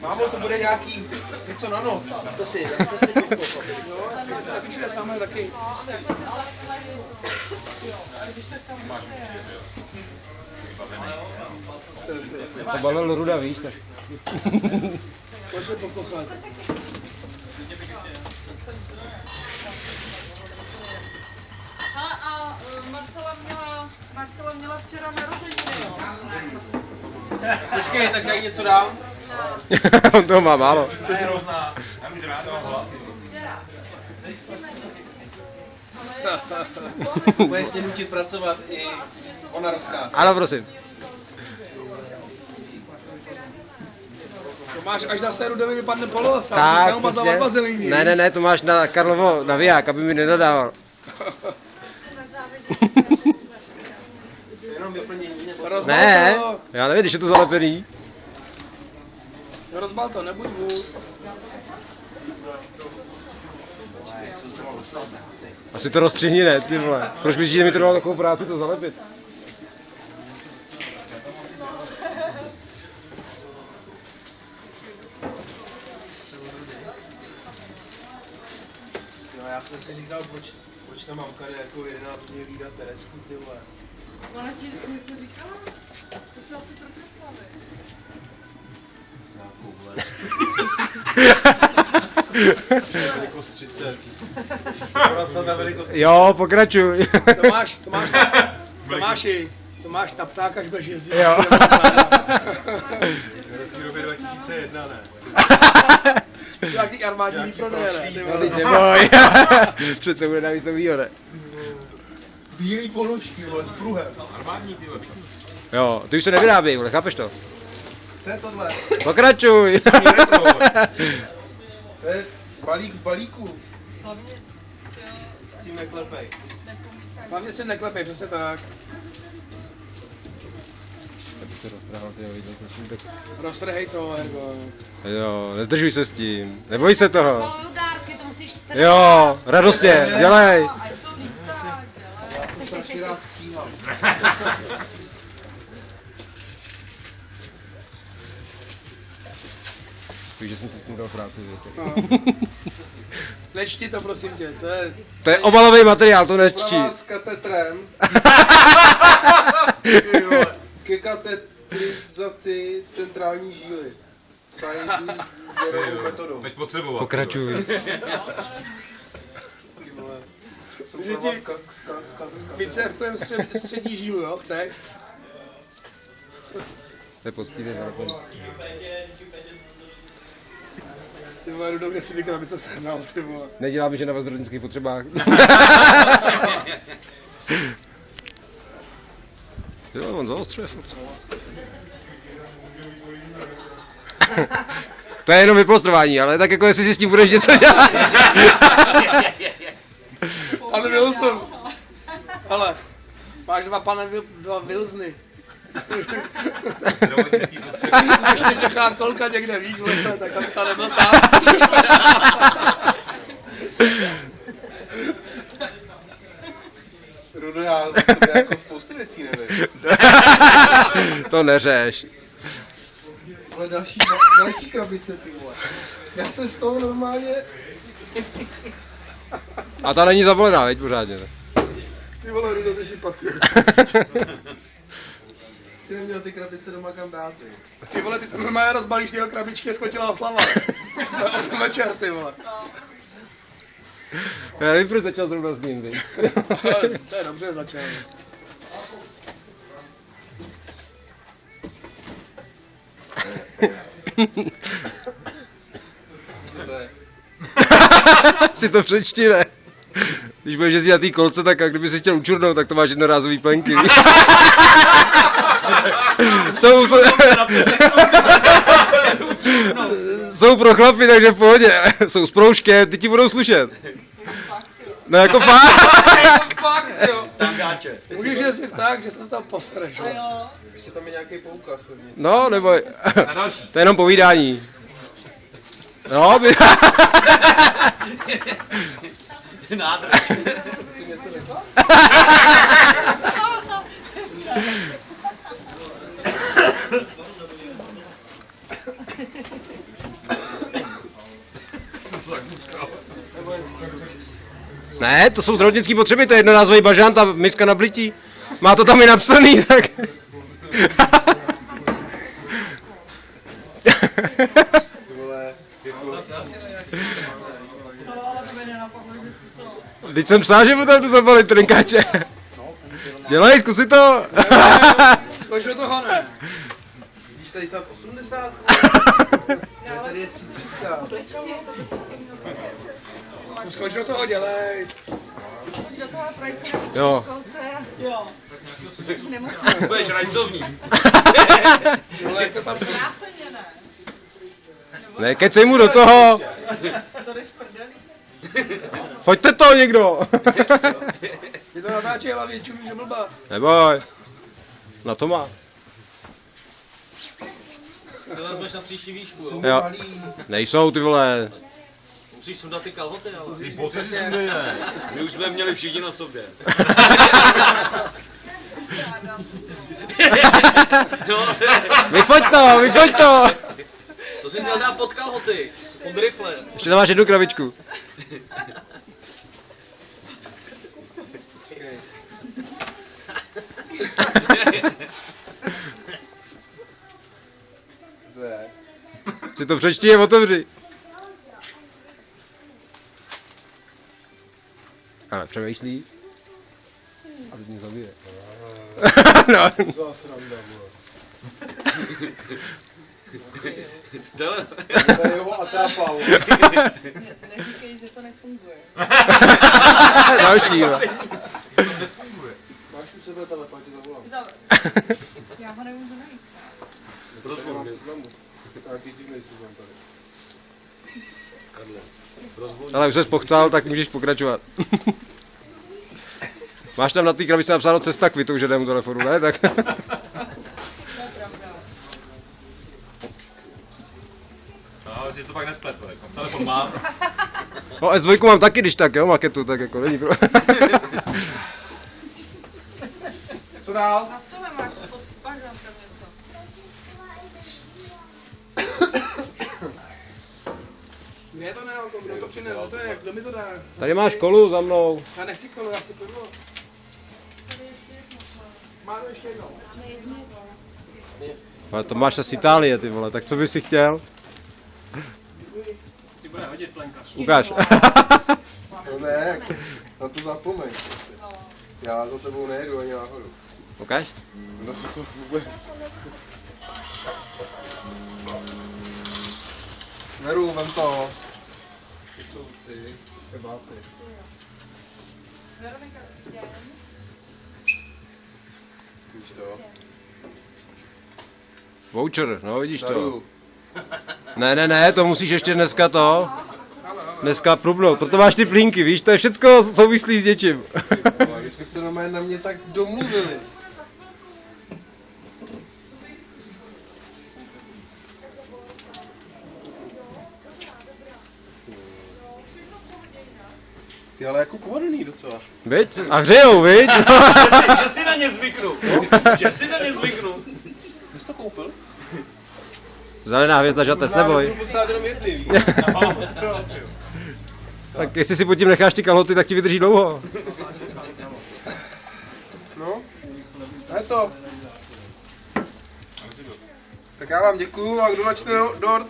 Mámo, to bude nějaký něco na noc. To si Taky všude máme taky. To balil Ruda, víš, tak. Pojď se pokochat. A Marcela měla včera narozeniny, jo? Počkej, tak já jí něco dám. On toho má málo. To je hrozná. Já bych rád dám hlad. Budeš mě nutit pracovat i ona rozkáže. Ano, prosím. To máš až zase Rudovi vypadne polosa, Tak, musíš neumazovat vazelíny. ne, to máš na Karlovo naviják, aby mi nenadával. Jenom vyplnění. Ne, já nevím, když je to zalepený. Rozbal to, nebuď vůl. Asi to rozstřihni, ne, ty vole. Proč myslíš, že mi to dalo takovou práci to zalepit? Jo, já jsem si říkal, proč ta mamka jde jako 11 dní hlídat Teresku, ty vole. Ona ti něco říkala? To se asi prokresla, Velikost 30. Ona snad na velikost 30. Jo, pokračuj. Tomáš na pták, až budeš jezdit. Jo. V roce 2001, ne? Jaký armádní výprodeje, ne? Ty vole. Neboj. Přece bude navíc novýho, ne? Bílý ponožky, vole, s pruhem. Armádní, ty vole. Jo, ty už se nevyrábějí, vole, chápeš to? Co je tohle? Pokračuj. To je balík v balíku. S tím neklepej. Hlavně si neklepej, přesně tak. Se roztrhal, ty viděl jsem tak. Roztrhej to, Ergo. Jo, nezdržuj se s tím. Neboj se toho. Maluju dárky, to musíš... Jo, radostně, dělej. Já to strašně rád stříhám. Víš, že jsem si s tím dal práci, No. Nečti to, prosím tě, To je obalový materiál, to nečtí. Pro vás s katetrem. Ke katetrizaci centrální žíly. Science metodou. Teď potřebovat. Pokračuj. Ty vole. Jsou pro vás vycévkujem střední žílu, jo, chceš? To je poctivě zalepený. Ty vole, Rudo, kde si ty krabice sehnal, ty vole. Neděláme, že na zdravotnických potřebách. Jo, on zaostřuje. To je jenom vyplostrování, ale tak jako jestli si s tím budeš něco dělat. Pane Wilson, ale máš dva Wilsony. A ještě nechá kolka někde, víš, v lese, tak abys tam nebyl sám. Rudo, já to jako spoustu věcí nevím. To neřeš. Ale další krabice, ty vole. Já se z toho normálně... A ta není zavolená, veď pořádně. Ne? Ty vole, Rudo, ty si pacient. Jsi neměl ty krabice doma kam dát, vy. Ty vole, ty to normálně rozbalíš tyho krabičky a skončila oslava. To je 8 večer, ty vole. Já nevím, proč začal zrovna s ním, viď? To je dobře, začal. Co to je? Si to přečti, ne? Když budeš jezdit na té kolce, tak jak kdyby si chtěl učurnout, tak to máš jednorázový plenky. Jsou pro chlapy, takže v pohodě. Jsou s proužkem, ty ti budou slušet. No jako fakt. Tangáče. Můžeš jezdit tak, že se z toho posereš. Ještě tam je nějaký poukaz hodně. No, neboj. To je jenom povídání. No, Nádrž. Jsi něco řekla? Ne, to jsou zdravotnické potřeby, to je jednorázový bažant a miska na blití. Má to tam i napsaný, tak... Ty vole, jako... No, ale to by nenapadlo, že to... Teď jsem psal, že mu tam jdu zabalit trnkáče. Dělej, zkusi to. Skoč do toho, ne? Vidíš tady snad 80? Tady je 30. No, skoč do toho, dělej. Už do toho projít se na Jo. školce. Jo. Nemoc Budeš rajcovní. Tohle jak to patří. náceně, ne? Ne, kecej mu do toho. To jdeš prdelí. Pojďte to někdo. Je to natáčí hlavě, čumí, že blbá. Neboj. Na to má. Se vezmeš na příští výšku, jo? Jsou Jo. malý. Nejsou ty vole. Musíš sundat ty kalhoty, ale... Ty boty si sundejme. My už jsme měli všichni na sobě. No, Vyfoď to, vyfoď to. to jsi měl dát pod kalhoty. Pod rifle. Ještě tam máš jednu krabičku. To je. Si to přečti a otevři. Ale přemýšlí. A teď mě zabije. No. To sranda, vole. To je jeho atrapa, vole. Neříkej, že to nefunguje. Další, jo. Máš u sebe telefon, ti zavolám. Já ho nemůžu najít. Tady mám seznamu. Nějaký divnej seznam tady. Ale už jsi pochcal, tak můžeš pokračovat. Máš tam na té krabici napsáno cesta k vytouženému telefonu, ne? Tak... No, že to pak nespletl, telefon mám. No S2 mám taky, když tak, jo, maketu, tak jako není pro... Co dál? Na stole máš pod bažantem něco. Ne, to ne, kdo to přines, to je, kdo mi to dá? Tady máš kolu za mnou. Já nechci kolo, já chci pivo. Máme ještě jedno. Ale to máš asi Itálie, ty vole, tak co bys si chtěl? Ty bude hodit plenka. Ukáž. No ne, na to zapomeň. Já za tebou nejedu ani náhodou. Ukáž? No to vůbec. Veru, vem to. To jsou ty kebáci. Veronika, Víš to? Voucher, no vidíš to. Daru. Ne, to musíš ještě dneska to. Dneska prubnout, proto máš ty plínky, víš, to je všecko souvislý s něčím. Když jste se normálně na mě tak domluvili. Ty ale jako pohodlný docela. Viď? A hřejou, viď? Že si na ně zvyknu. Že si na ně zvyknu. Ty jsi to koupil? Zelená hvězda žatec, neboj. Budu potřebovat jenom jedny, víš? Tak jestli si pod tím necháš ty kalhoty, tak ti vydrží dlouho. No, a je to. Tak já vám děkuju a kdo načte dort?